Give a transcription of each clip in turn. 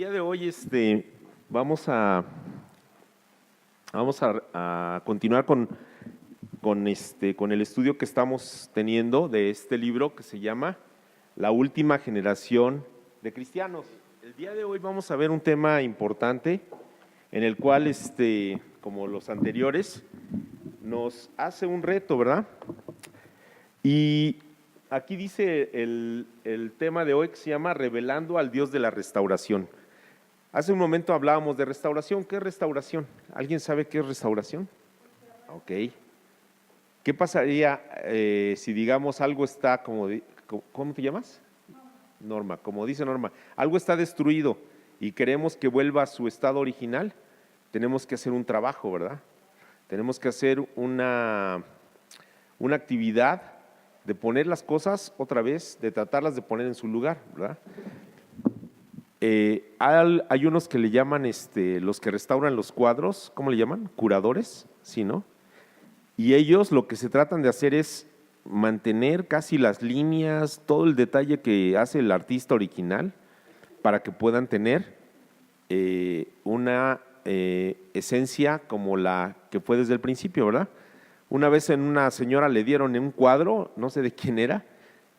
día de hoy vamos a continuar con el estudio que estamos teniendo de este libro que se llama La última generación de cristianos. El día de hoy vamos a ver un tema importante en el cual, como los anteriores, nos hace un reto, ¿verdad? Y aquí dice el tema de hoy que se llama Revelando al Dios de la Restauración. Hace un momento hablábamos de restauración. ¿Qué es restauración? ¿Alguien sabe qué es restauración? Ok. ¿Qué pasaría si digamos algo está ¿cómo te llamas? Norma, como dice Norma, algo está destruido y queremos que vuelva a su estado original, tenemos que hacer un trabajo, ¿verdad? Tenemos que hacer una actividad de poner las cosas otra vez, de tratarlas de poner en su lugar, ¿verdad? Hay unos que le llaman, los que restauran los cuadros, ¿cómo le llaman? Curadores, ¿sí, no? Y ellos lo que se tratan de hacer es mantener casi las líneas, todo el detalle que hace el artista original para que puedan tener una esencia como la que fue desde el principio, ¿verdad? Una vez en una señora le dieron un cuadro, no sé de quién era,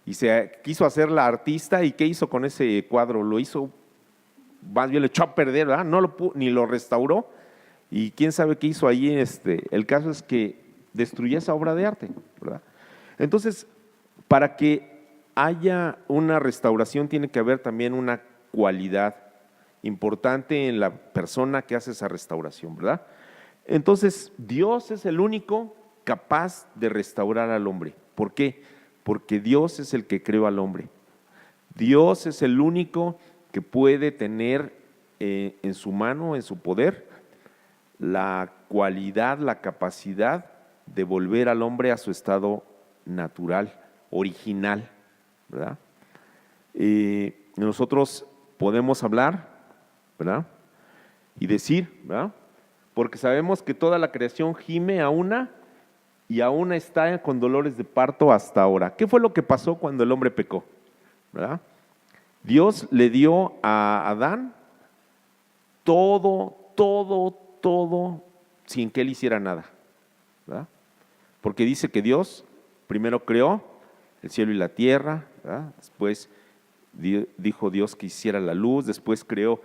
y se quiso hacer la artista, ¿y qué hizo con ese cuadro? Lo hizo, más bien lo echó a perder, ¿verdad? No ni lo restauró, y quién sabe qué hizo ahí. El caso es que destruyó esa obra de arte, ¿verdad? Entonces, para que haya una restauración tiene que haber también una cualidad importante en la persona que hace esa restauración, ¿verdad? Entonces, Dios es el único capaz de restaurar al hombre. ¿Por qué? Porque Dios es el que creó al hombre. Dios es el único que puede tener en su mano, en su poder, la cualidad, la capacidad de volver al hombre a su estado natural, original, ¿verdad? Nosotros podemos hablar, ¿verdad? Y decir, ¿verdad? Porque sabemos que toda la creación gime a una y aún está con dolores de parto hasta ahora. ¿Qué fue lo que pasó cuando el hombre pecó? ¿Verdad? Dios le dio a Adán todo, sin que él hiciera nada, ¿verdad? Porque dice que Dios primero creó el cielo y la tierra, ¿verdad? Después dijo Dios que hiciera la luz, después creó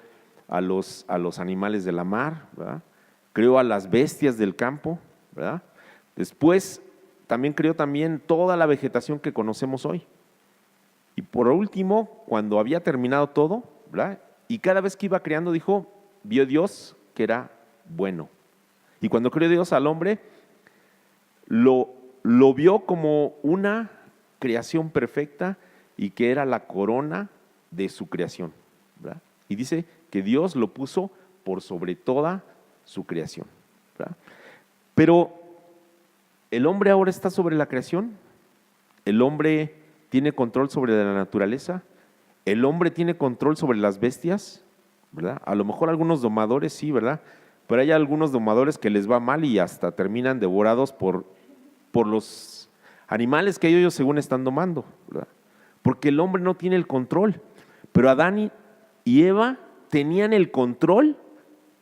a los animales de la mar, ¿verdad? Creó a las bestias del campo, ¿verdad? Después también creó toda la vegetación que conocemos hoy. Y por último, cuando había terminado todo, ¿verdad? Y cada vez que iba creando vio Dios que era bueno. Y cuando creó Dios al hombre, lo vio como una creación perfecta y que era la corona de su creación, ¿verdad? Y dice que Dios lo puso por sobre toda su creación, ¿verdad? Pero el hombre ahora está sobre la creación, el hombre tiene control sobre la naturaleza, el hombre tiene control sobre las bestias, ¿verdad? A lo mejor algunos domadores sí, ¿verdad? Pero hay algunos domadores que les va mal y hasta terminan devorados por los animales que ellos según están domando, ¿verdad? Porque el hombre no tiene el control, pero Adán y Eva tenían el control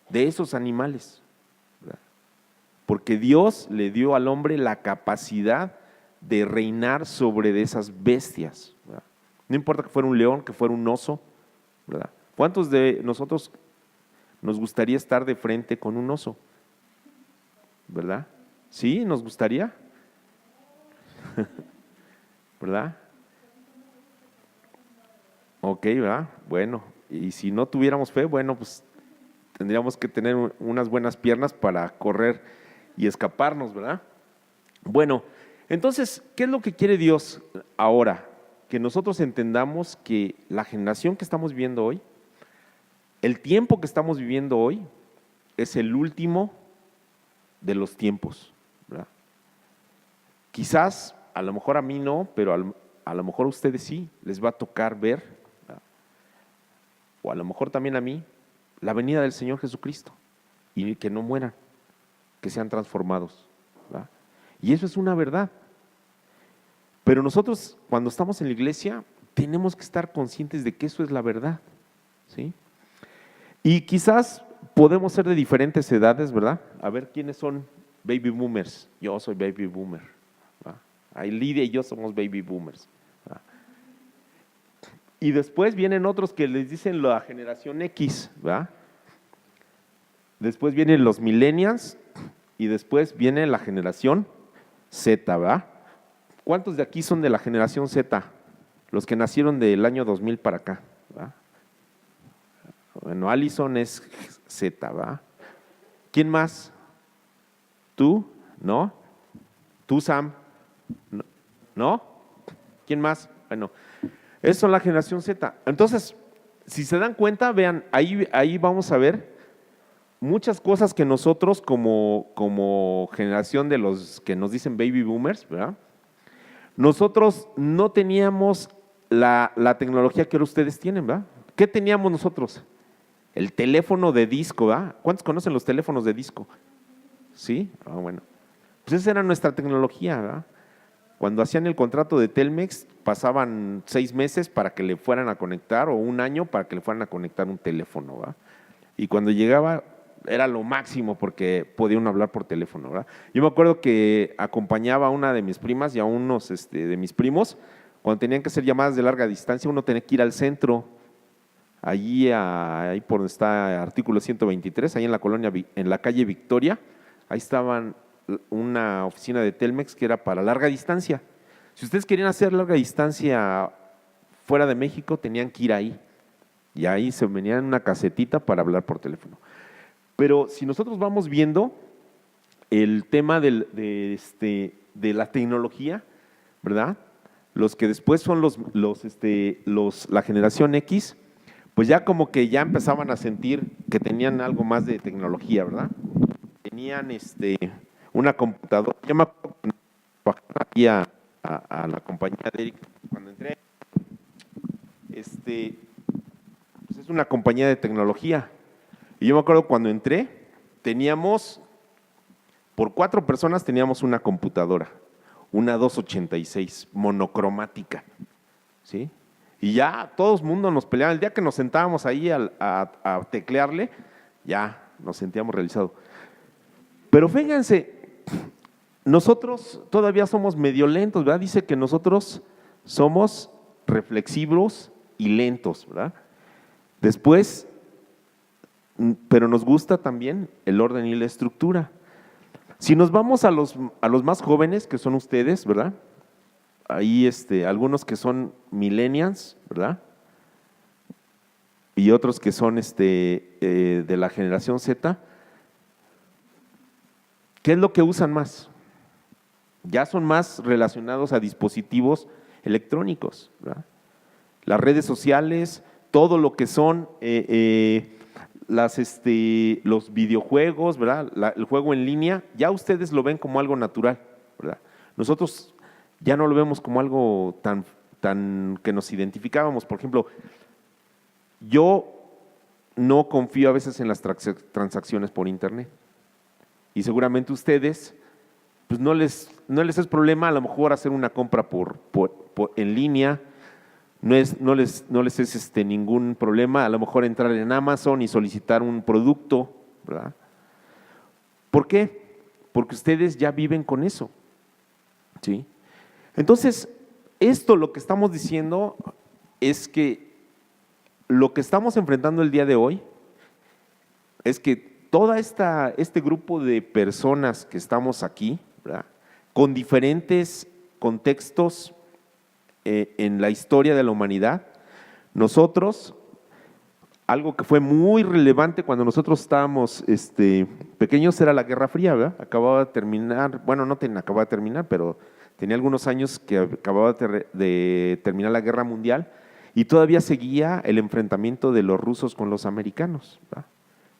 de esos animales, ¿verdad? Porque Dios le dio al hombre la capacidad de reinar sobre de esas bestias, ¿verdad? No importa que fuera un león, que fuera un oso, ¿verdad? ¿Cuántos de nosotros nos gustaría estar de frente con un oso? ¿Verdad? ¿Sí? ¿Nos gustaría? ¿Verdad? Ok, ¿verdad? Bueno, y si no tuviéramos fe, bueno, pues tendríamos que tener unas buenas piernas para correr y escaparnos, ¿verdad? Bueno, entonces, ¿qué es lo que quiere Dios ahora? Que nosotros entendamos que la generación que estamos viviendo hoy, el tiempo que estamos viviendo hoy, es el último de los tiempos, ¿verdad? Quizás, a lo mejor a mí no, pero a lo mejor a ustedes sí, les va a tocar ver, ¿verdad? O a lo mejor también a mí, la venida del Señor Jesucristo, y que no mueran, que sean transformados, ¿verdad? Y eso es una verdad. Pero nosotros, cuando estamos en la iglesia, tenemos que estar conscientes de que eso es la verdad, ¿sí? Y quizás podemos ser de diferentes edades, ¿verdad? A ver, ¿quiénes son baby boomers? Yo soy baby boomer. ¿verdad? Ahí Lidia y yo somos baby boomers. ¿verdad? Y después vienen otros que les dicen la generación X, ¿verdad? Después vienen los millennials y después viene la generación Z, ¿verdad? ¿Cuántos de aquí son de la generación Z? Los que nacieron del año 2000 para acá, ¿verdad? Bueno, Allison es Z, ¿verdad? ¿Quién más? ¿Tú? ¿No? ¿Tú, Sam? ¿No? ¿Quién más? Bueno, esas son la generación Z. Entonces, si se dan cuenta, vean, ahí vamos a ver muchas cosas que nosotros como generación de los que nos dicen baby boomers, ¿verdad? Nosotros no teníamos la tecnología que ahora ustedes tienen, ¿verdad? ¿Qué teníamos nosotros? El teléfono de disco, ¿verdad? ¿Cuántos conocen los teléfonos de disco? ¿Sí? Bueno. Pues esa era nuestra tecnología, ¿verdad? Cuando hacían el contrato de Telmex, pasaban 6 meses para que le fueran a conectar o 1 año para que le fueran a conectar un teléfono, ¿verdad? Y cuando llegaba era lo máximo porque podía uno hablar por teléfono, ¿verdad? Yo me acuerdo que acompañaba a una de mis primas y a unos de mis primos, cuando tenían que hacer llamadas de larga distancia, uno tenía que ir al centro, ahí por donde está Artículo 123, ahí en la colonia, en la calle Victoria, ahí estaban una oficina de Telmex que era para larga distancia. Si ustedes querían hacer larga distancia fuera de México, tenían que ir ahí. Y ahí se venían en una casetita para hablar por teléfono. Pero si nosotros vamos viendo el tema de la tecnología, ¿verdad? Los que después son la generación X, pues ya como que ya empezaban a sentir que tenían algo más de tecnología, ¿verdad? Tenían una computadora. Yo me acuerdo cuando trabajaba aquí a la compañía de Eric, cuando entré, pues es una compañía de tecnología. Y yo me acuerdo cuando entré, por 4 personas teníamos una computadora, una 286 monocromática, ¿sí? Y ya todo el mundo nos peleaba. El día que nos sentábamos ahí a teclearle, ya nos sentíamos realizados. Pero fíjense, nosotros todavía somos medio lentos, ¿verdad? Dice que nosotros somos reflexivos y lentos, ¿verdad? Después, pero nos gusta también el orden y la estructura. Si nos vamos a los más jóvenes, que son ustedes, ¿verdad? Ahí algunos que son millennials, ¿verdad? Y otros que son de la generación Z. ¿Qué es lo que usan más? Ya son más relacionados a dispositivos electrónicos, ¿verdad? Las redes sociales, todo lo que son los videojuegos, ¿verdad? El juego en línea, ya ustedes lo ven como algo natural, ¿verdad? Nosotros ya no lo vemos como algo tan que nos identificábamos. Por ejemplo, yo no confío a veces en las transacciones por internet y seguramente ustedes pues no les es problema a lo mejor hacer una compra en línea. No les es ningún problema a lo mejor entrar en Amazon y solicitar un producto, ¿verdad? ¿Por qué? Porque ustedes ya viven con eso, ¿sí? Entonces, lo que estamos diciendo es que lo que estamos enfrentando el día de hoy es que toda este grupo de personas que estamos aquí, ¿verdad? Con diferentes contextos en la historia de la humanidad, nosotros, algo que fue muy relevante cuando nosotros estábamos pequeños era la Guerra Fría, ¿verdad? Acababa de terminar, bueno, no acababa de terminar, pero tenía algunos años que acababa de terminar la Guerra Mundial y todavía seguía el enfrentamiento de los rusos con los americanos, ¿verdad?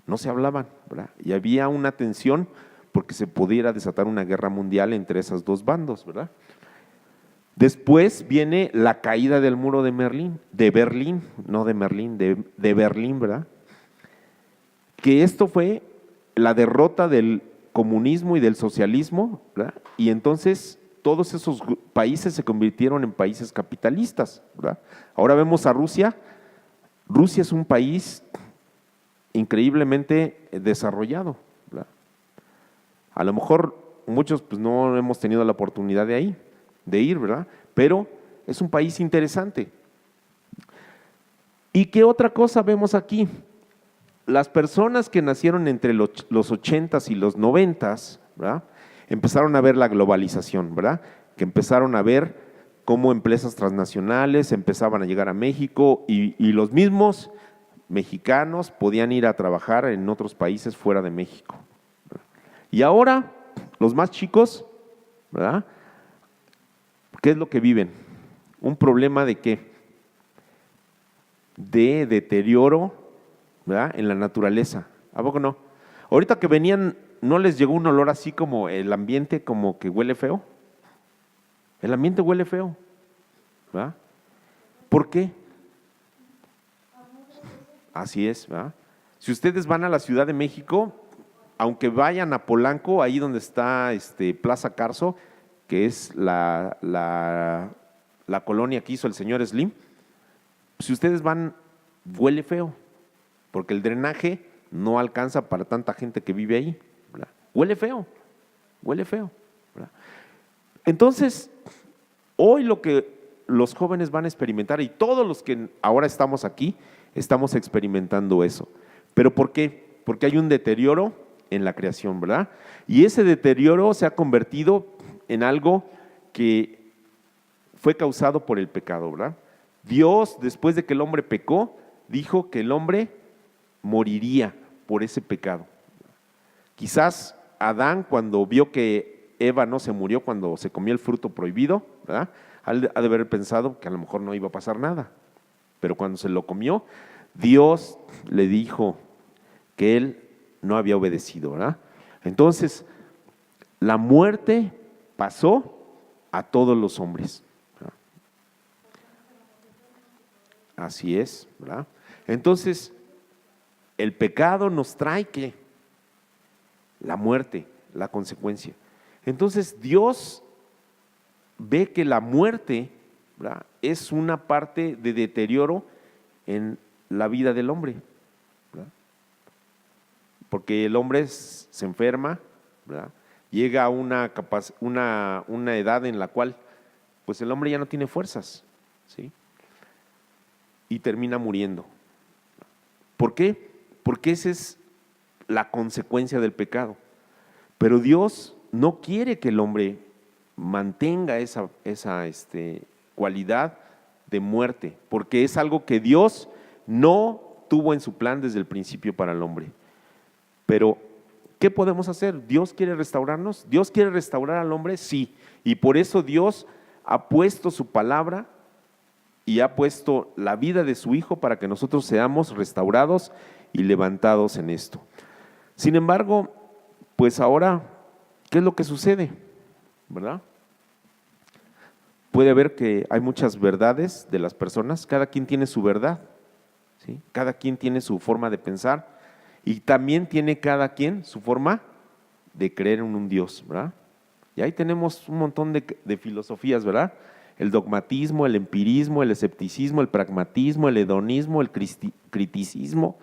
No se hablaban, ¿verdad? Y había una tensión porque se pudiera desatar una guerra mundial entre esos dos bandos, ¿verdad? Después viene la caída del muro de Berlín, de Berlín, ¿verdad? Que esto fue la derrota del comunismo y del socialismo, ¿verdad? Y entonces todos esos países se convirtieron en países capitalistas, ¿verdad? Ahora vemos a Rusia. Rusia es un país increíblemente desarrollado, ¿verdad? A lo mejor muchos pues no hemos tenido la oportunidad de ir, ¿verdad? Pero es un país interesante. ¿Y qué otra cosa vemos aquí? Las personas que nacieron entre los 80s y los 90s, ¿verdad? Empezaron a ver la globalización, ¿verdad? Que empezaron a ver cómo empresas transnacionales empezaban a llegar a México y los mismos mexicanos podían ir a trabajar en otros países fuera de México. Y ahora, los más chicos, ¿verdad? ¿Qué es lo que viven? Un problema de qué? De deterioro, ¿verdad? En la naturaleza. ¿A poco no? Ahorita que venían, ¿no les llegó un olor así como el ambiente como que huele feo? El ambiente huele feo, ¿verdad? ¿Por qué? Así es, ¿verdad? Si ustedes van a la Ciudad de México, aunque vayan a Polanco, ahí donde está Plaza Carso, que es la colonia que hizo el señor Slim, si ustedes van, huele feo, porque el drenaje no alcanza para tanta gente que vive ahí, ¿verdad? Huele feo, ¿verdad? Entonces, hoy lo que los jóvenes van a experimentar, y todos los que ahora estamos aquí, estamos experimentando eso. ¿Pero por qué? Porque hay un deterioro en la creación, ¿verdad? Y ese deterioro se ha convertido en algo que fue causado por el pecado, ¿verdad? Dios, después de que el hombre pecó, dijo que el hombre moriría por ese pecado. Quizás Adán, cuando vio que Eva no se murió cuando se comió el fruto prohibido, ¿verdad? Ha de haber pensado que a lo mejor no iba a pasar nada. Pero cuando se lo comió, Dios le dijo que él no había obedecido, ¿verdad? Entonces, la muerte pasó a todos los hombres, ¿verdad? Así es, ¿verdad? Entonces, el pecado nos trae ¿qué? La muerte, la consecuencia. Entonces, Dios ve que la muerte, ¿verdad?, es una parte de deterioro en la vida del hombre, ¿verdad? Porque el hombre se enferma, ¿verdad? Llega a una edad en la cual pues el hombre ya no tiene fuerzas, ¿sí? Y termina muriendo. ¿Por qué? Porque esa es la consecuencia del pecado. Pero Dios no quiere que el hombre mantenga esa cualidad de muerte, porque es algo que Dios no tuvo en su plan desde el principio para el hombre. Pero, ¿qué podemos hacer? ¿Dios quiere restaurarnos? ¿Dios quiere restaurar al hombre? Sí. Y por eso Dios ha puesto su palabra y ha puesto la vida de su Hijo para que nosotros seamos restaurados y levantados en esto. Sin embargo, pues ahora, ¿qué es lo que sucede? ¿Verdad? Puede ver que hay muchas verdades de las personas, cada quien tiene su verdad, ¿sí? Cada quien tiene su forma de pensar y también tiene cada quien su forma de creer en un Dios, ¿verdad? Y ahí tenemos un montón de filosofías, ¿verdad? El dogmatismo, el empirismo, el escepticismo, el pragmatismo, el hedonismo, el criticismo,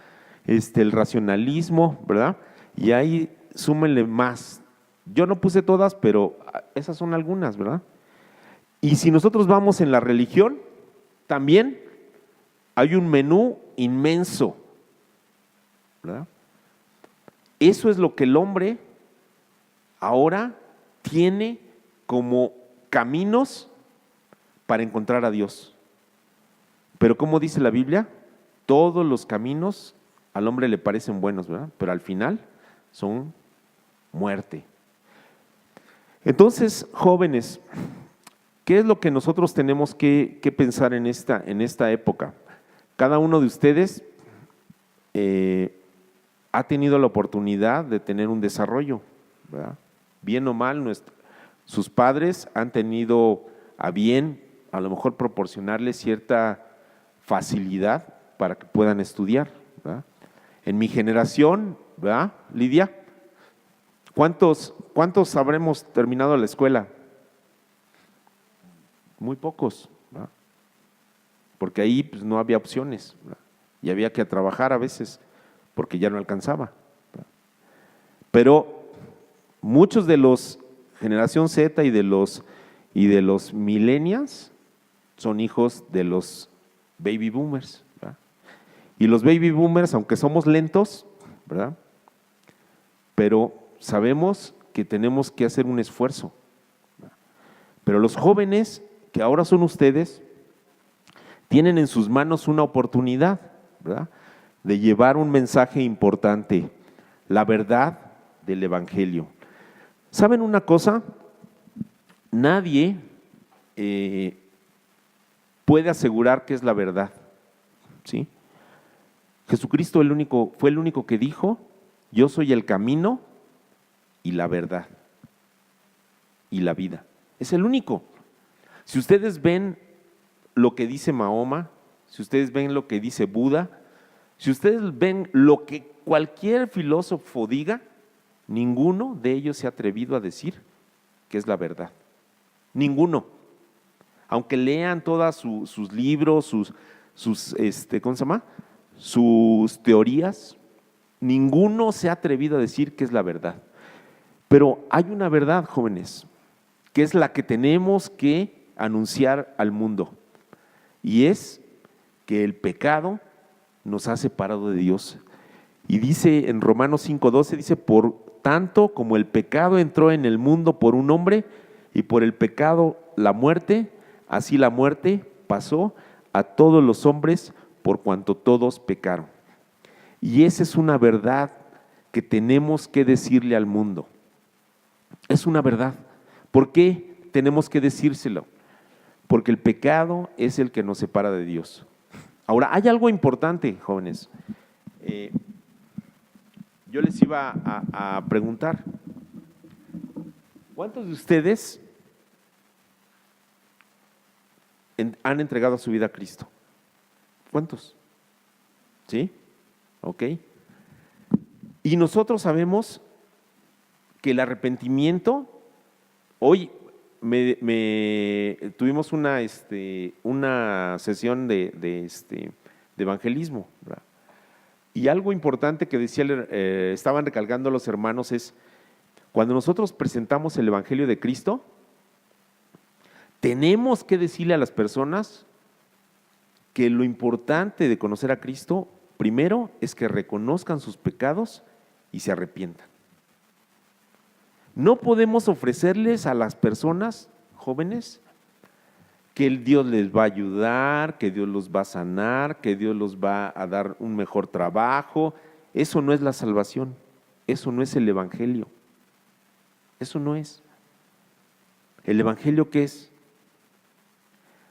el racionalismo, ¿verdad? Y ahí súmenle más. Yo no puse todas, pero esas son algunas, ¿verdad? Y si nosotros vamos en la religión, también hay un menú inmenso, ¿verdad? Eso es lo que el hombre ahora tiene como caminos para encontrar a Dios. Pero como dice la Biblia, todos los caminos al hombre le parecen buenos, ¿verdad? Pero al final son muerte. Entonces, jóvenes, ¿qué es lo que nosotros tenemos que pensar en esta época? Cada uno de ustedes ha tenido la oportunidad de tener un desarrollo, ¿verdad? Bien o mal, sus padres han tenido a bien a lo mejor proporcionarles cierta facilidad para que puedan estudiar, ¿verdad? En mi generación, ¿verdad, Lidia? ¿Cuántos habremos terminado la escuela? Muy pocos, ¿verdad? Porque ahí pues, no había opciones, ¿verdad? Y había que trabajar a veces porque ya no alcanzaba. Pero muchos de los generación Z y de los millennials son hijos de los baby boomers, ¿verdad? Y los baby boomers, aunque somos lentos, ¿verdad?, pero sabemos que tenemos que hacer un esfuerzo. Pero los jóvenes, que ahora son ustedes, tienen en sus manos una oportunidad, ¿verdad?, de llevar un mensaje importante, la verdad del Evangelio. ¿Saben una cosa? Nadie puede asegurar que es la verdad, ¿sí? Jesucristo fue el único que dijo: yo soy el camino y la verdad y la vida. Es el único. Si ustedes ven lo que dice Mahoma, si ustedes ven lo que dice Buda, si ustedes ven lo que cualquier filósofo diga, ninguno de ellos se ha atrevido a decir que es la verdad. Ninguno. Aunque lean todos sus libros, ¿cómo se llama?, sus teorías, ninguno se ha atrevido a decir que es la verdad. Pero hay una verdad, jóvenes, que es la que tenemos que anunciar al mundo, y es que el pecado nos ha separado de Dios. Y dice en Romanos 5:12, dice: por tanto, como el pecado entró en el mundo por un hombre, y por el pecado la muerte, así la muerte pasó a todos los hombres por cuanto todos pecaron. Y esa es una verdad que tenemos que decirle al mundo. Es una verdad. ¿Por qué tenemos que decírselo? Porque el pecado es el que nos separa de Dios. Ahora, hay algo importante, jóvenes. Yo les iba a preguntar, ¿cuántos de ustedes han entregado su vida a Cristo? ¿Cuántos? ¿Sí? Ok. Y nosotros sabemos que el arrepentimiento, hoy tuvimos una sesión de evangelismo, ¿verdad? Y algo importante que estaban recalcando los hermanos es: cuando nosotros presentamos el Evangelio de Cristo, tenemos que decirle a las personas que lo importante de conocer a Cristo, primero, es que reconozcan sus pecados y se arrepientan. No podemos ofrecerles a las personas jóvenes que el Dios les va a ayudar, que Dios los va a sanar, que Dios los va a dar un mejor trabajo. Eso no es la salvación, eso no es el Evangelio, eso no es. ¿El Evangelio qué es?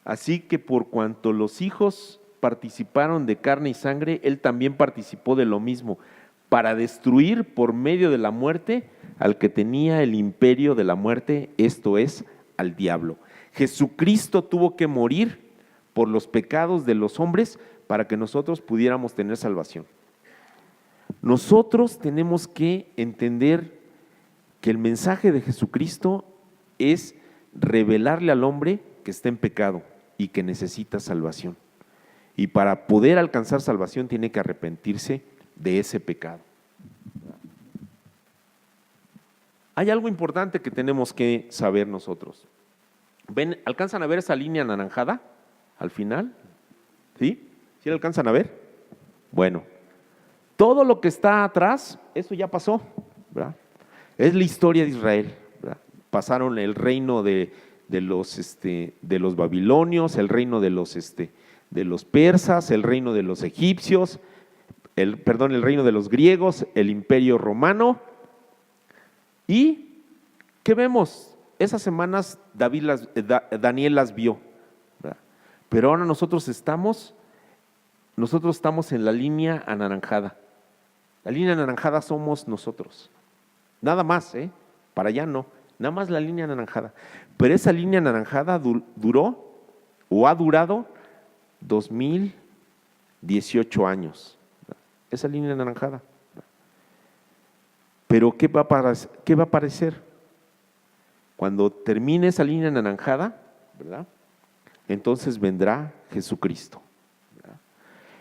Así que por cuanto los hijos participaron de carne y sangre, Él también participó de lo mismo, para destruir por medio de la muerte al que tenía el imperio de la muerte, esto es, al diablo. Jesucristo tuvo que morir por los pecados de los hombres para que nosotros pudiéramos tener salvación. Nosotros tenemos que entender que el mensaje de Jesucristo es revelarle al hombre que está en pecado y que necesita salvación. Y para poder alcanzar salvación tiene que arrepentirse de ese pecado. Hay algo importante que tenemos que saber nosotros. ¿Ven? ¿Alcanzan a ver esa línea anaranjada al final? ¿Sí? ¿Sí la alcanzan a ver? Bueno, todo lo que está atrás, eso ya pasó, ¿verdad? Es la historia de Israel, ¿verdad? Pasaron el reino de los babilonios, el reino de los persas, el reino de los egipcios, el reino de los griegos, el imperio romano. ¿Y qué vemos? Esas semanas Daniel las vio, ¿verdad? Pero ahora nosotros estamos en la línea anaranjada. La línea anaranjada somos nosotros. Nada más, para allá no, nada más la línea anaranjada. Pero esa línea anaranjada duró o ha durado 2018 años. Esa línea anaranjada. Pero ¿qué va a aparecer? Cuando termine esa línea anaranjada, ¿verdad?, entonces vendrá Jesucristo, ¿verdad?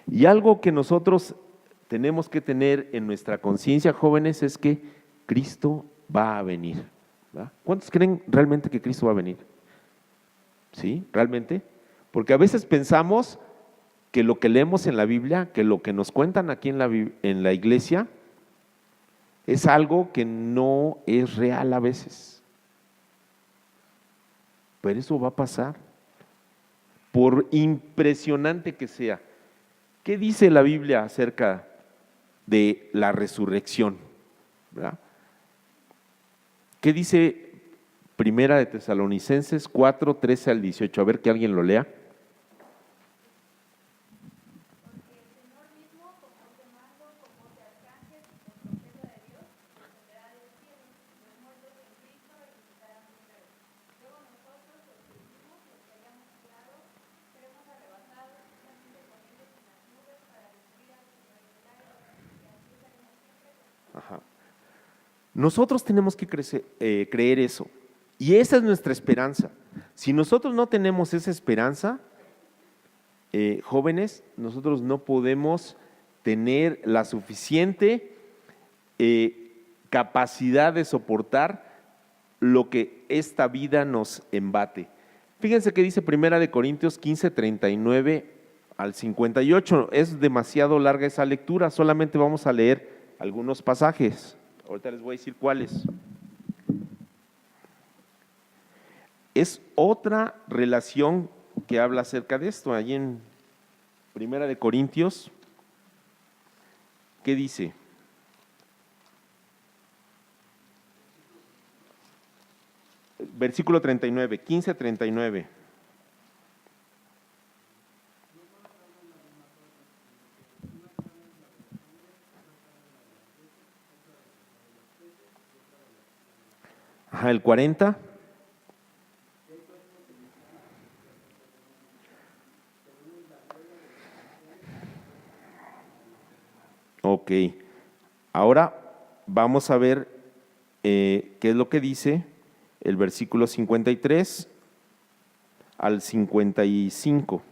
Y algo que nosotros tenemos que tener en nuestra conciencia, jóvenes, es que Cristo va a venir, ¿verdad? ¿Cuántos creen realmente que Cristo va a venir? ¿Sí? ¿Realmente? Porque a veces pensamos que lo que leemos en la Biblia, que lo que nos cuentan aquí en la iglesia, es algo que no es real a veces. Pero eso va a pasar, por impresionante que sea. ¿Qué dice la Biblia acerca de la resurrección? ¿Verdad? ¿Qué dice Primera de Tesalonicenses 4, 13 al 18? A ver que alguien lo lea. Ajá. Nosotros tenemos que creer eso. Y esa es nuestra esperanza. Si nosotros no tenemos esa esperanza, jóvenes, nosotros no podemos tener la suficiente capacidad de soportar lo que esta vida nos embate. Fíjense que dice Primera de Corintios 15, 39 al 58. Es demasiado larga esa lectura, solamente vamos a leer algunos pasajes. Ahorita les voy a decir cuáles. Es otra relación que habla acerca de esto. Allí en Primera de Corintios, ¿qué dice? Versículo 39, 15, 39. Ajá, el 40. Ok, ahora vamos a ver qué es lo que dice el versículo 53 al 55.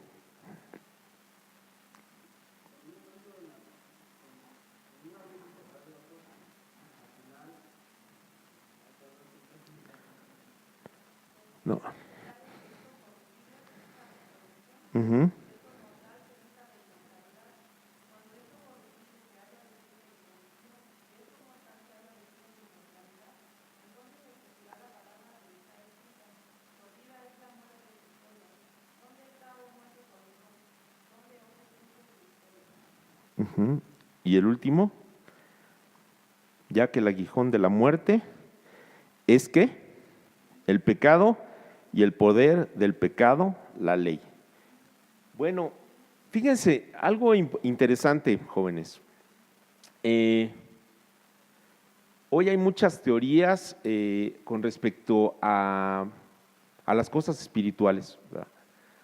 No. Ujú. Ujú. Y el último, ya que el aguijón de la muerte es que el pecado y el poder del pecado, la ley. Bueno, fíjense, algo interesante, jóvenes. Hoy hay muchas teorías con respecto a las cosas espirituales, ¿verdad?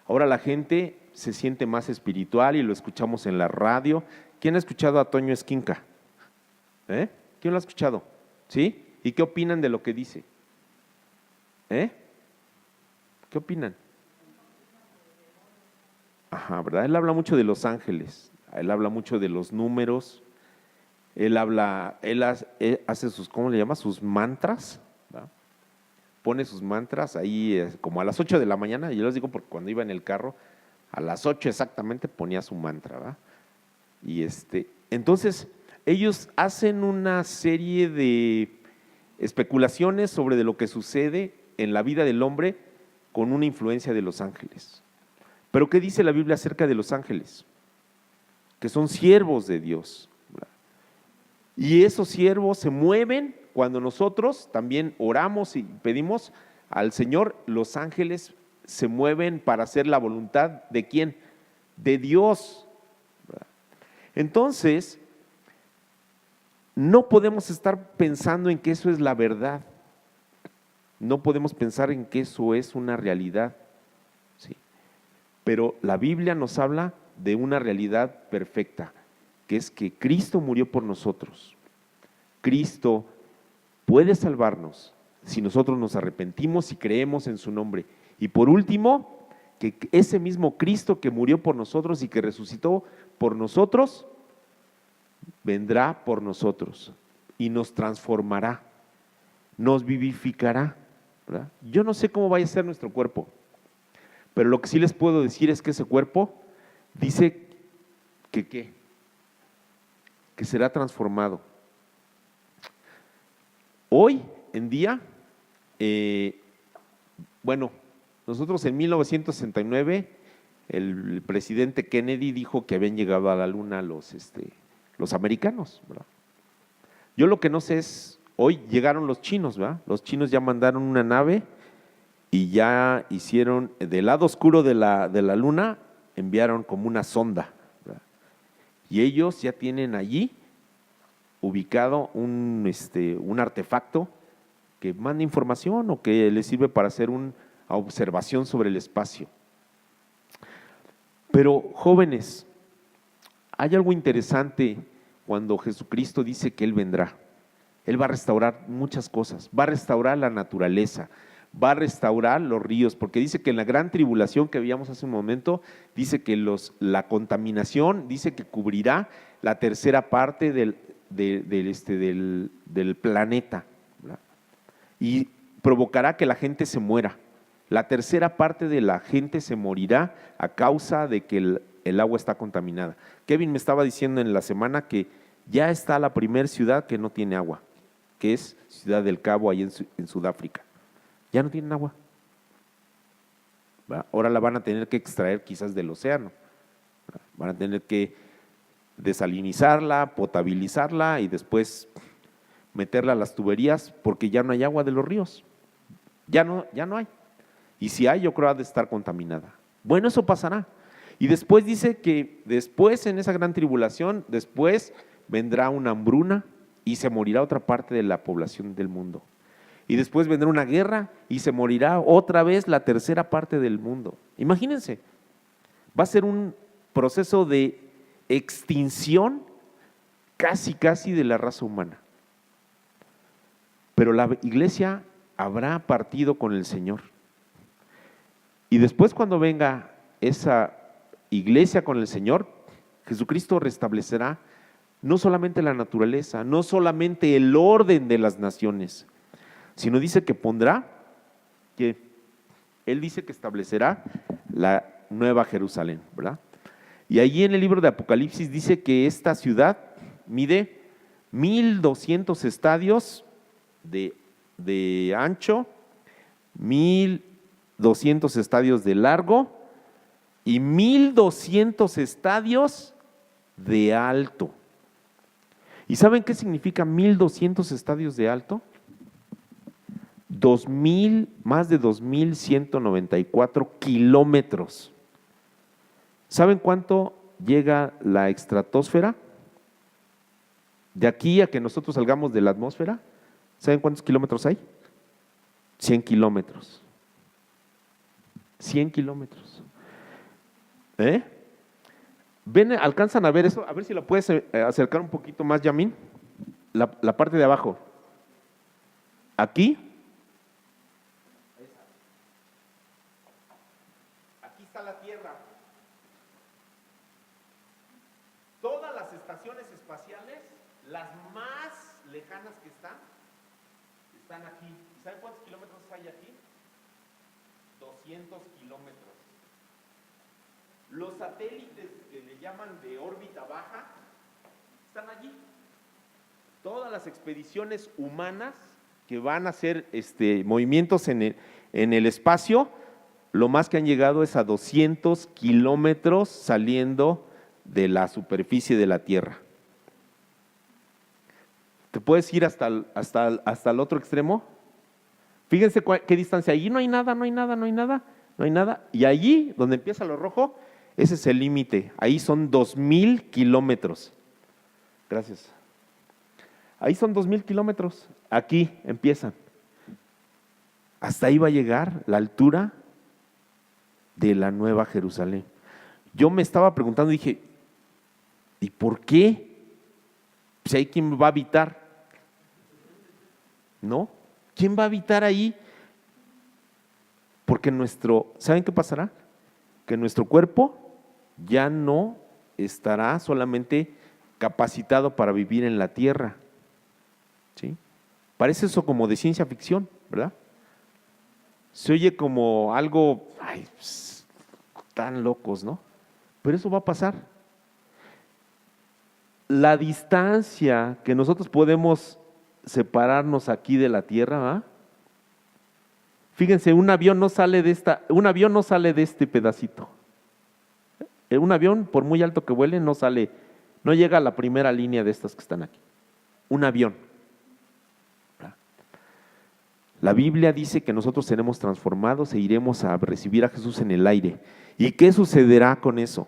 Ahora la gente se siente más espiritual y lo escuchamos en la radio. ¿Quién ha escuchado a Toño Esquinca? ¿Quién lo ha escuchado? ¿Sí? ¿Y qué opinan de lo que dice? ¿Qué opinan? Ajá, ¿verdad? Él habla mucho de los ángeles, él habla mucho de los números, él hace sus, ¿cómo le llama? Sus mantras, ¿verdad? Pone sus mantras ahí como a las 8 de la mañana, y yo les digo porque cuando iba en el carro, a las 8 exactamente ponía su mantra, ¿verdad? Y entonces ellos hacen una serie de especulaciones sobre de lo que sucede en la vida del hombre con una influencia de los ángeles. Pero ¿qué dice la Biblia acerca de los ángeles? Que son siervos de Dios. Y esos siervos se mueven cuando nosotros también oramos y pedimos al Señor. Los ángeles se mueven para hacer la voluntad ¿de quién? De Dios. Entonces, no podemos estar pensando en que eso es la verdad. No podemos pensar en que eso es una realidad. ¿Sí? Pero la Biblia nos habla de una realidad perfecta, que es que Cristo murió por nosotros. Cristo puede salvarnos si nosotros nos arrepentimos y creemos en su nombre. Y por último, que ese mismo Cristo que murió por nosotros y que resucitó por nosotros, vendrá por nosotros y nos transformará, nos vivificará, ¿verdad? Yo no sé cómo vaya a ser nuestro cuerpo, pero lo que sí les puedo decir es que ese cuerpo dice que será transformado. Hoy en día, bueno, nosotros en 1969, el presidente Kennedy dijo que habían llegado a la luna los americanos, ¿verdad? Yo lo que no sé es, hoy llegaron los chinos, ¿verdad? Los chinos ya mandaron una nave y ya hicieron, del lado oscuro de la luna, enviaron como una sonda, ¿verdad? Y ellos ya tienen allí ubicado un artefacto que manda información o que les sirve para hacer una observación sobre el espacio. Pero jóvenes, hay algo interesante cuando Jesucristo dice que Él vendrá. Él va a restaurar muchas cosas, va a restaurar la naturaleza, va a restaurar los ríos, porque dice que en la gran tribulación que veíamos hace un momento, dice que la contaminación, dice que cubrirá la tercera parte del planeta, ¿verdad? Y provocará que la gente se muera. La tercera parte de la gente se morirá a causa de que el agua está contaminada. Kevin me estaba diciendo en la semana que ya está la primera ciudad que no tiene agua, que es Ciudad del Cabo, ahí en Sudáfrica. Ya no tienen agua, ¿verdad? Ahora la van a tener que extraer quizás del océano, ¿verdad? Van a tener que desalinizarla, potabilizarla y después meterla a las tuberías porque ya no hay agua de los ríos. Ya no hay. Y si hay, yo creo que ha de estar contaminada. Bueno, eso pasará. Y después dice que después en esa gran tribulación, después vendrá una hambruna y se morirá otra parte de la población del mundo. Y después vendrá una guerra y se morirá otra vez la tercera parte del mundo. Imagínense, va a ser un proceso de extinción casi de la raza humana. Pero la iglesia habrá partido con el Señor. Y después cuando venga esa iglesia con el Señor, Jesucristo restablecerá no solamente la naturaleza, no solamente el orden de las naciones, sino dice que Él dice que establecerá la nueva Jerusalén, ¿verdad? Y allí en el libro de Apocalipsis dice que esta ciudad mide 1,200 estadios de ancho, 1,200 estadios de largo y 1,200 estadios de alto. ¿Y saben qué significa 1,200 estadios de alto? Más de 2,194 kilómetros. ¿Saben cuánto llega la estratosfera? De aquí a que nosotros salgamos de la atmósfera, ¿saben cuántos kilómetros hay? 100 kilómetros. 100 kilómetros. ¿Ven? ¿Alcanzan a ver eso? A ver si lo puedes acercar un poquito más, Yamin. La parte de abajo. Aquí. Aquí está la Tierra. Todas las estaciones espaciales, las más lejanas que están aquí. ¿Saben cuántos kilómetros hay aquí? 200 kilómetros. Los satélites que le llaman de órbita baja están allí. Todas las expediciones humanas que van a hacer movimientos en el espacio, lo más que han llegado es a 200 kilómetros saliendo de la superficie de la Tierra. ¿Te puedes ir hasta el otro extremo? Fíjense qué distancia. Allí no hay nada. Y allí, donde empieza lo rojo, ese es el límite. Ahí son 2,000 kilómetros. Gracias. Ahí son 2,000 kilómetros. Aquí empiezan. Hasta ahí va a llegar la altura de la Nueva Jerusalén. Yo me estaba preguntando, dije, ¿y por qué? Pues hay quien va a habitar. ¿No? ¿Quién va a habitar ahí? Porque ¿saben qué pasará? Que nuestro cuerpo ya no estará solamente capacitado para vivir en la tierra. ¿Sí? Parece eso como de ciencia ficción, ¿verdad? Se oye como algo, ay, tan locos, ¿no? Pero eso va a pasar. La distancia que nosotros podemos separarnos aquí de la tierra, ¿va? Fíjense, un avión no sale de este pedacito. Un avión, por muy alto que vuele, no llega a la primera línea de estas que están aquí. Un avión. La Biblia dice que nosotros seremos transformados e iremos a recibir a Jesús en el aire. ¿Y qué sucederá con eso?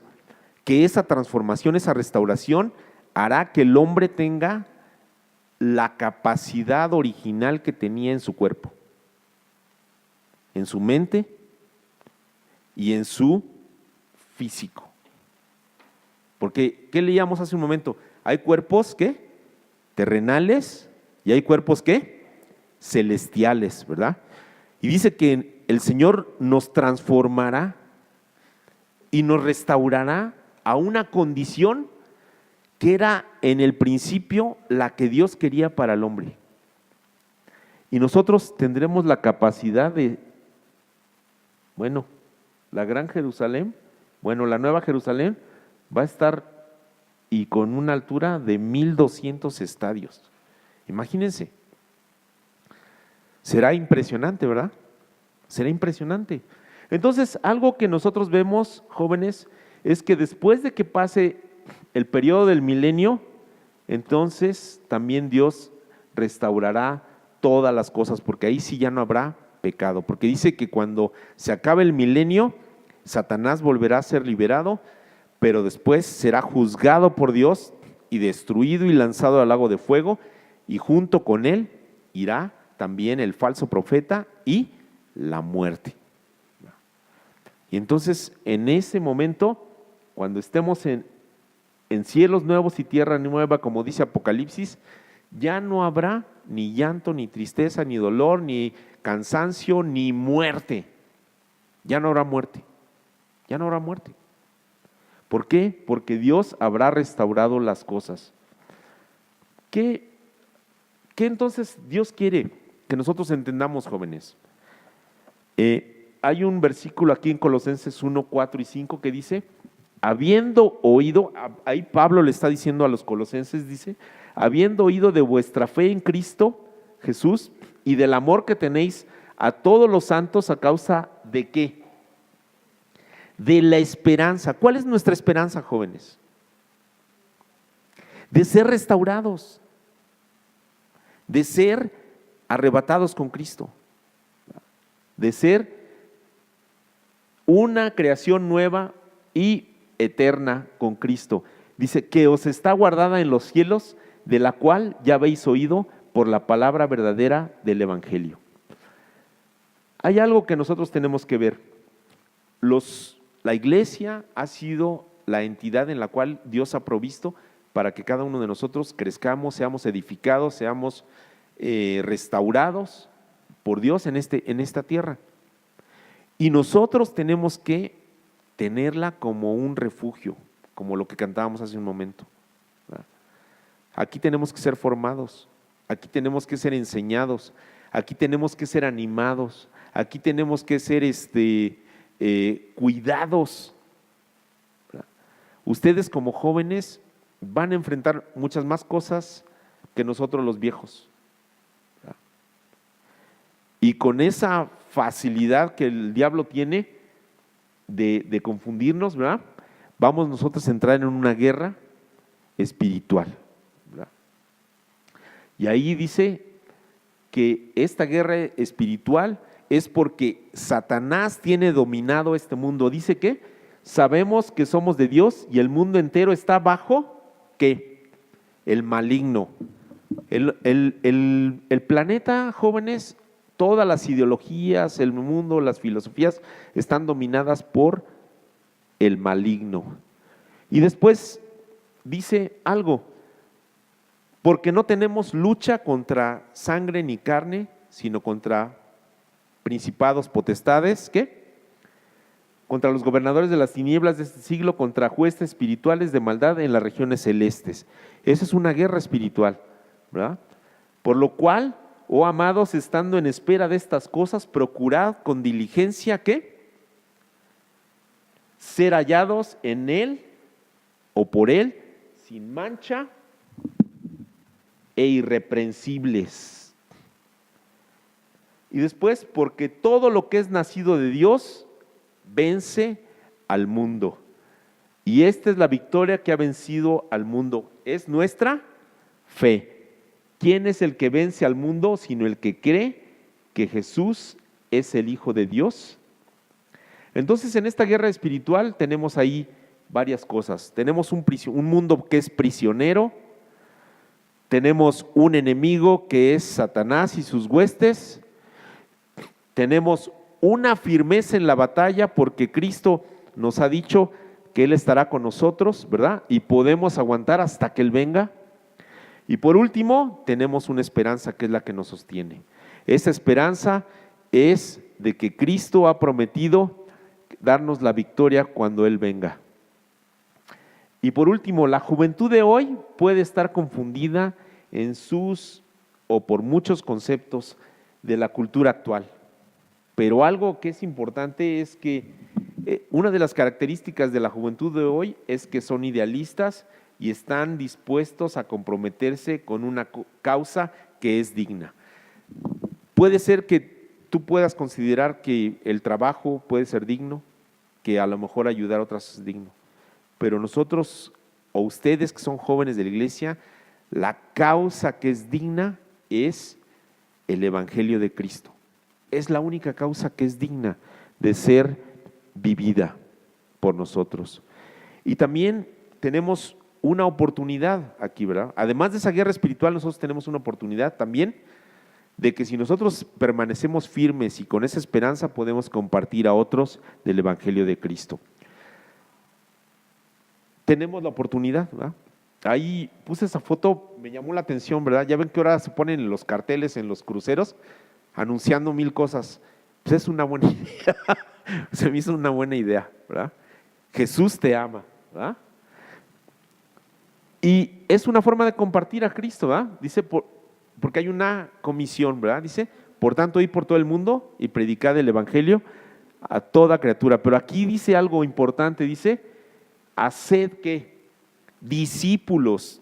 Que esa transformación, esa restauración, hará que el hombre tenga la capacidad original que tenía en su cuerpo, en su mente y en su físico. Porque, ¿qué leíamos hace un momento? Hay cuerpos, ¿qué? Terrenales, y hay cuerpos, ¿qué? Celestiales, ¿verdad? Y dice que el Señor nos transformará y nos restaurará a una condición que era en el principio la que Dios quería para el hombre. Y nosotros tendremos la capacidad de, la Gran Jerusalén, la Nueva Jerusalén va a estar y con una altura de 1200 estadios. Imagínense. Será impresionante, ¿verdad? Será impresionante. Entonces, algo que nosotros vemos, jóvenes, es que después de que pase el periodo del milenio, entonces también Dios restaurará todas las cosas, porque ahí sí ya no habrá pecado, porque dice que cuando se acabe el milenio, Satanás volverá a ser liberado, pero después será juzgado por Dios y destruido y lanzado al lago de fuego, y junto con él irá también el falso profeta y la muerte. Y entonces, en ese momento, cuando estemos en cielos nuevos y tierra nueva, como dice Apocalipsis, ya no habrá ni llanto, ni tristeza, ni dolor, ni cansancio, ni muerte. Ya no habrá muerte. Ya no habrá muerte. ¿Por qué? Porque Dios habrá restaurado las cosas. ¿Qué entonces Dios quiere que nosotros entendamos, jóvenes? Hay un versículo aquí en Colosenses 1, 4 y 5 que dice, habiendo oído, ahí Pablo le está diciendo a los colosenses, dice, habiendo oído de vuestra fe en Cristo Jesús y del amor que tenéis a todos los santos, a causa de ¿qué? De la esperanza. ¿Cuál es nuestra esperanza, jóvenes? De ser restaurados, de ser arrebatados con Cristo, de ser una creación nueva y eterna con Cristo. Dice que os está guardada en los cielos, de la cual ya habéis oído por la palabra verdadera del Evangelio. Hay algo que nosotros tenemos que ver. La iglesia ha sido la entidad en la cual Dios ha provisto para que cada uno de nosotros crezcamos, seamos edificados, seamos restaurados por Dios en esta tierra. Y nosotros tenemos que tenerla como un refugio, como lo que cantábamos hace un momento. Aquí tenemos que ser formados, aquí tenemos que ser enseñados, aquí tenemos que ser animados, aquí tenemos que ser cuidados. Ustedes como jóvenes van a enfrentar muchas más cosas que nosotros los viejos. Y con esa facilidad que el diablo tiene de confundirnos, ¿verdad? Vamos nosotros a entrar en una guerra espiritual, ¿verdad? Y ahí dice que esta guerra espiritual es porque Satanás tiene dominado este mundo. Dice que sabemos que somos de Dios y el mundo entero está bajo ¿qué? El maligno. El planeta, jóvenes, todas las ideologías, el mundo, las filosofías están dominadas por el maligno. Y después dice algo, porque no tenemos lucha contra sangre ni carne, sino contra principados, potestades, ¿qué? contra los gobernadores de las tinieblas de este siglo, contra jueces espirituales de maldad en las regiones celestes. Esa es una guerra espiritual, ¿verdad? Por lo cual, oh amados, estando en espera de estas cosas, procurad con diligencia, ¿qué? Ser hallados en Él o por Él, sin mancha e irreprensibles. Y después, porque todo lo que es nacido de Dios vence al mundo. Y esta es la victoria que ha vencido al mundo. Es nuestra fe. ¿Quién es el que vence al mundo sino el que cree que Jesús es el Hijo de Dios? Entonces, en esta guerra espiritual tenemos ahí varias cosas. Tenemos un mundo que es prisionero. Tenemos un enemigo que es Satanás y sus huestes. Tenemos una firmeza en la batalla porque Cristo nos ha dicho que Él estará con nosotros, ¿verdad? Y podemos aguantar hasta que Él venga. Y por último, tenemos una esperanza que es la que nos sostiene. Esa esperanza es de que Cristo ha prometido darnos la victoria cuando Él venga. Y por último, la juventud de hoy puede estar confundida en sus o por muchos conceptos de la cultura actual. Pero algo que es importante es que una de las características de la juventud de hoy es que son idealistas y están dispuestos a comprometerse con una causa que es digna. Puede ser que tú puedas considerar que el trabajo puede ser digno, que a lo mejor ayudar a otras es digno, pero nosotros o ustedes que son jóvenes de la iglesia, la causa que es digna es el Evangelio de Cristo. Es la única causa que es digna de ser vivida por nosotros. Y también tenemos una oportunidad aquí, ¿verdad? Además de esa guerra espiritual, nosotros tenemos una oportunidad también de que si nosotros permanecemos firmes y con esa esperanza podemos compartir a otros del Evangelio de Cristo. Tenemos la oportunidad, ¿verdad? Ahí puse esa foto, me llamó la atención, ¿verdad? Ya ven que ahora se ponen los carteles en los cruceros anunciando 1000 cosas. Pues es una buena idea, se me hizo una buena idea, ¿verdad? Jesús te ama, ¿verdad? Y es una forma de compartir a Cristo, ¿verdad? Dice, porque hay una comisión, ¿verdad? Dice, por tanto, id por todo el mundo y predicad el Evangelio a toda criatura. Pero aquí dice algo importante, dice, haced ¿qué? Discípulos,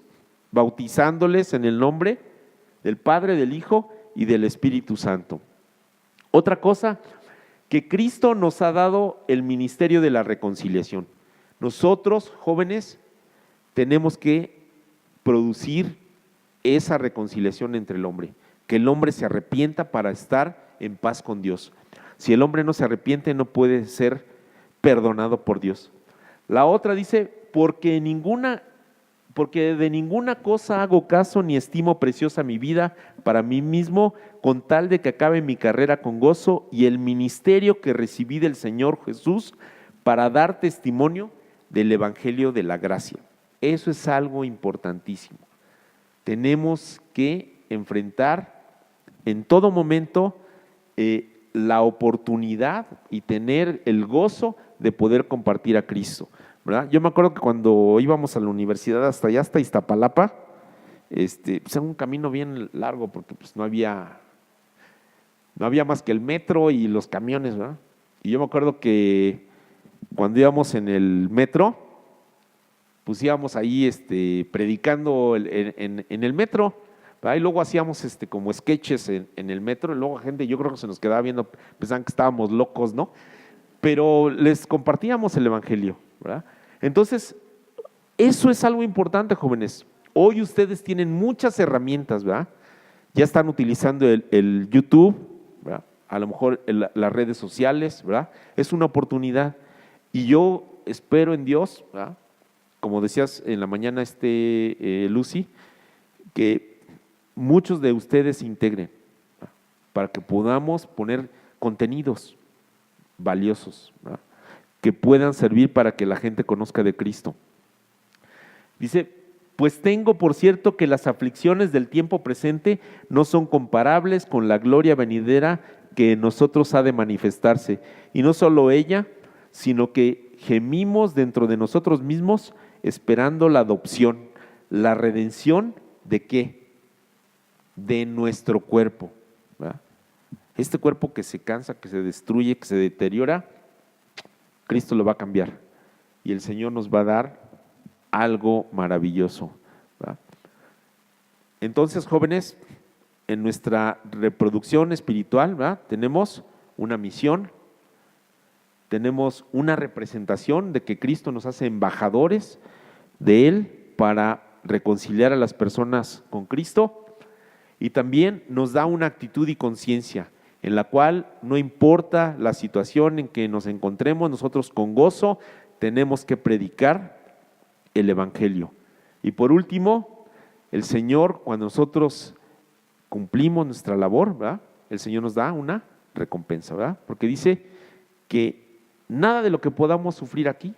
bautizándoles en el nombre del Padre, del Hijo y del Espíritu Santo. Otra cosa, que Cristo nos ha dado el ministerio de la reconciliación. Nosotros, jóvenes, tenemos que producir esa reconciliación entre el hombre, que el hombre se arrepienta para estar en paz con Dios. Si el hombre no se arrepiente, no puede ser perdonado por Dios. La otra dice, porque de ninguna cosa hago caso ni estimo preciosa mi vida para mí mismo, con tal de que acabe mi carrera con gozo y el ministerio que recibí del Señor Jesús para dar testimonio del Evangelio de la gracia. Eso es algo importantísimo. Tenemos que enfrentar en todo momento la oportunidad y tener el gozo de poder compartir a Cristo, ¿verdad? Yo me acuerdo que cuando íbamos a la universidad hasta allá, hasta Iztapalapa, pues era un camino bien largo porque pues no había más que el metro y los camiones, ¿verdad? Y yo me acuerdo que cuando íbamos en el metro, pues íbamos ahí predicando en el metro, ¿verdad? Y luego hacíamos como sketches en el metro, y luego la gente, yo creo que se nos quedaba viendo, pensaban que estábamos locos, ¿no? Pero les compartíamos el Evangelio, ¿verdad? Entonces, eso es algo importante, jóvenes. Hoy ustedes tienen muchas herramientas, ¿verdad? Ya están utilizando el YouTube, ¿verdad? A lo mejor las redes sociales, ¿verdad? Es una oportunidad. Y yo espero en Dios, ¿verdad? Como decías en la mañana, Lucy, que muchos de ustedes se integren, ¿verdad? Para que podamos poner contenidos valiosos, ¿verdad? Que puedan servir para que la gente conozca de Cristo. Dice, pues tengo por cierto que las aflicciones del tiempo presente no son comparables con la gloria venidera que en nosotros ha de manifestarse. Y no solo ella, sino que gemimos dentro de nosotros mismos esperando la adopción, la redención ¿de qué? De nuestro cuerpo, ¿verdad? Este cuerpo que se cansa, que se destruye, que se deteriora, Cristo lo va a cambiar y el Señor nos va a dar algo maravilloso, ¿verdad? Entonces, jóvenes, en nuestra reproducción espiritual, ¿verdad?, tenemos una misión, tenemos una representación de que Cristo nos hace embajadores de Él para reconciliar a las personas con Cristo, y también nos da una actitud y conciencia en la cual no importa la situación en que nos encontremos, nosotros con gozo tenemos que predicar el Evangelio. Y por último, el Señor, cuando nosotros cumplimos nuestra labor, ¿verdad?, el Señor nos da una recompensa, ¿verdad? Porque dice que nada de lo que podamos sufrir aquí,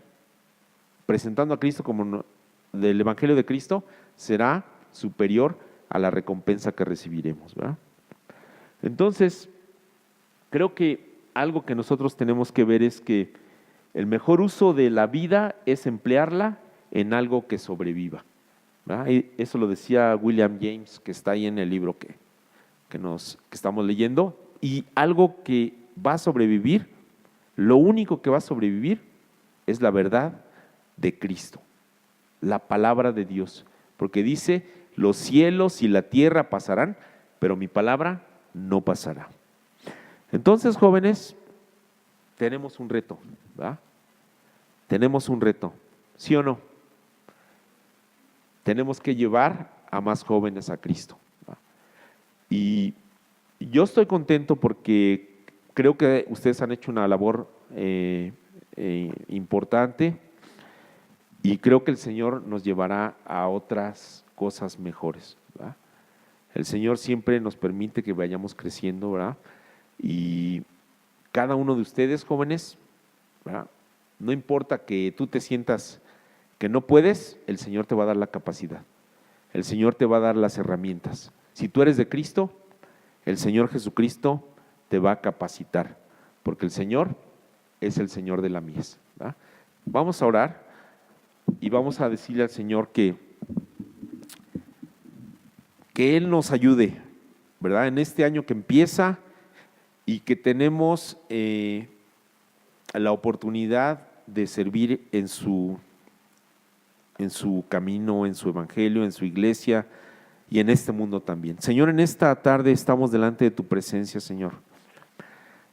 presentando a Cristo como del Evangelio de Cristo, será superior a la recompensa que recibiremos, ¿verdad? Entonces, creo que algo que nosotros tenemos que ver es que el mejor uso de la vida es emplearla en algo que sobreviva, ¿verdad? Y eso lo decía William James, que está ahí en el libro que estamos leyendo, y algo que va a sobrevivir, lo único que va a sobrevivir es la verdad de Cristo, la palabra de Dios, porque dice, los cielos y la tierra pasarán, pero mi palabra no pasará. Entonces, jóvenes, tenemos un reto, ¿verdad? Tenemos un reto, ¿sí o no? Tenemos que llevar a más jóvenes a Cristo, ¿verdad? Y yo estoy contento porque creo que ustedes han hecho una labor importante, y creo que el Señor nos llevará a otras cosas mejores, ¿verdad? El Señor siempre nos permite que vayamos creciendo, ¿verdad? Y cada uno de ustedes, jóvenes, ¿verdad?, no importa que tú te sientas que no puedes, el Señor te va a dar la capacidad, el Señor te va a dar las herramientas. Si tú eres de Cristo, el Señor Jesucristo te va a capacitar, porque el Señor es el Señor de la mies, ¿verdad? Vamos a orar y vamos a decirle al Señor que Él nos ayude, ¿verdad?, en este año que empieza y que tenemos la oportunidad de servir en su camino, en su evangelio, en su iglesia y en este mundo también. Señor, en esta tarde estamos delante de tu presencia, Señor.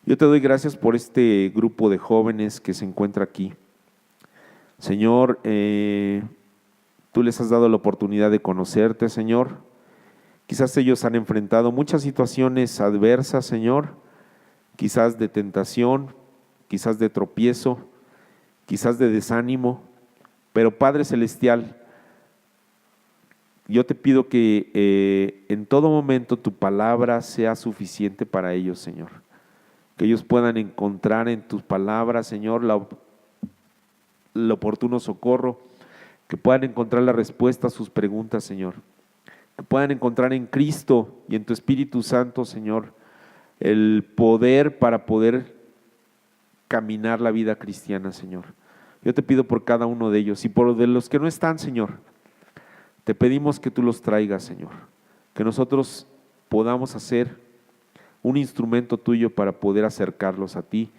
Yo te doy gracias por este grupo de jóvenes que se encuentra aquí. Señor, tú les has dado la oportunidad de conocerte, Señor. Quizás ellos han enfrentado muchas situaciones adversas, Señor, quizás de tentación, quizás de tropiezo, quizás de desánimo, pero Padre Celestial, yo te pido que en todo momento tu palabra sea suficiente para ellos, Señor. Que ellos puedan encontrar en tus palabras, Señor, el oportuno socorro, que puedan encontrar la respuesta a sus preguntas, Señor. Que puedan encontrar en Cristo y en tu Espíritu Santo, Señor, el poder para poder caminar la vida cristiana, Señor. Yo te pido por cada uno de ellos y por de los que no están, Señor. Te pedimos que tú los traigas, Señor. Que nosotros podamos hacer un instrumento tuyo para poder acercarlos a ti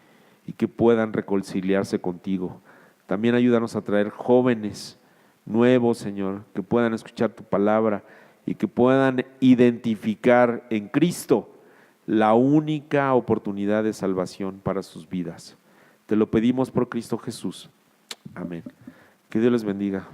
y que puedan reconciliarse contigo. También ayúdanos a traer jóvenes nuevos, Señor, que puedan escuchar tu palabra y que puedan identificar en Cristo la única oportunidad de salvación para sus vidas. Te lo pedimos por Cristo Jesús. Amén. Que Dios les bendiga.